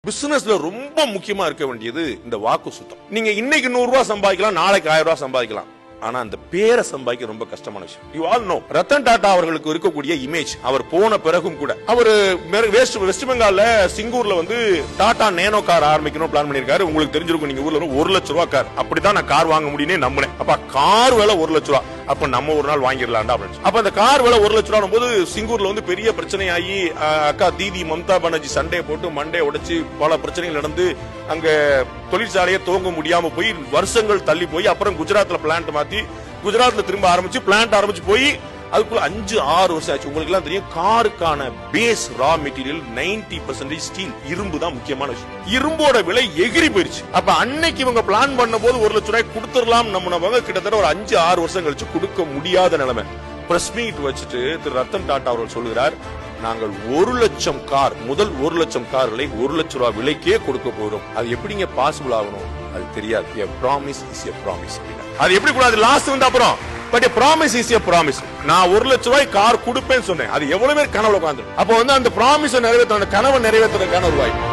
பிசினஸ்ல ரொம்ப முக்கியமா இருக்க வேண்டியது இந்த வாக்கு சுத்தம். நீங்க இன்னைக்கு 100 ரூபாய் சம்பாதிக்கலாம், நாளைக்கு 1000 ரூபாய் சம்பாதிக்கலாம். ஆனா அந்த பேரை சம்பாதிக்க ரொம்ப கஷ்டமான விஷயம். You all know Ratan Tata அவர்களுக்கு இருக்கக்கூடிய இமேஜ், அவர் போன பிறகும் கூட அவர் வெஸ்ட் பெங்கால்ல சிங்கூர்ல டாடா நேனோ கார் ஆரம்பிக்கணும் பிளான் பண்ணிருக்காரு. உங்களுக்கு தெரிஞ்சிருக்கும், நீங்க ஊர்ல 1 லட்சம் ரூபாய் கார், அப்படிதான் நான் கார் வாங்க முடியும்னே நம்பினேன். அப்ப கார் விலை 1 லட்சம் ரூபாய், அப்ப நம்ம ஒரு நாள் வாங்கிடலாம்டா அப்படின்னு. அப்ப அந்த கார் விலை 1 லட்சம் ரூபாய் போது சிங்கூர்ல பெரிய பிரச்சனையாகி அக்கா தீதி மம்தா பானர்ஜி சண்டே போட்டு மண்டே உடைச்சு பல பிரச்சனைகள் நடந்து அங்க தொழிற்சாலையை துவங்க முடியாம போய் வருஷங்கள் தள்ளி போய் அப்புறம் குஜராத்ல பிளான்ட் மாத்தி குஜராத்ல திரும்ப ஆரம்பிச்சு பிளான்ட் ஆரம்பிச்சு போய் அதுக்குள்ள 5-6 வருஷம் ஆச்சு. உங்களுக்கு எல்லாம் தெரியும், காருக்கான பேஸ் ரா மெட்டீரியல் 90% ஸ்டீல், இரும்பு தான் முக்கியமான விஷயம். இரும்போட விலை எகிரி போயிருச்சு. அப்ப அன்னைக்கு இவங்க பிளான் பண்ண போது 1 லட்சம் ரூபாய் கொடுத்துடலாம் நம்ம, கிட்டத்தட்ட ஒரு 5-6 வருஷம் கழிச்சு கொடுக்க முடியாத நிலைமை. பிரஸ் மீட் வச்சுட்டு திரு ரத்தன் டாடா அவர்கள் சொல்கிறார், நாங்கள் 1 லட்சம் கார், முதல் 1 லட்சம் கார்களை 1 லட்சம் ரூபாய் விலைக்கே கொடுக்க போறோம். அது எப்படிங்க பாசிபிள் ஆகணும் அது தெரியாது. A promise is a promise. அது எப்படி கூடாது, லாஸ்ட் அப்புறம் but a promise is a promise. நான் 1 லட்சம் ரூபாய் கார் கொடுப்பேன்னு சொன்னேன். அது எவ்வளவு பேர் கனவுல உட்கார்ந்து, அப்போ அந்த ப்ராமிஸ் நிறைவேற்ற, அந்த கனவை நிறைவேற்றுறதுக்கான ஒரு வாய்ப்பு.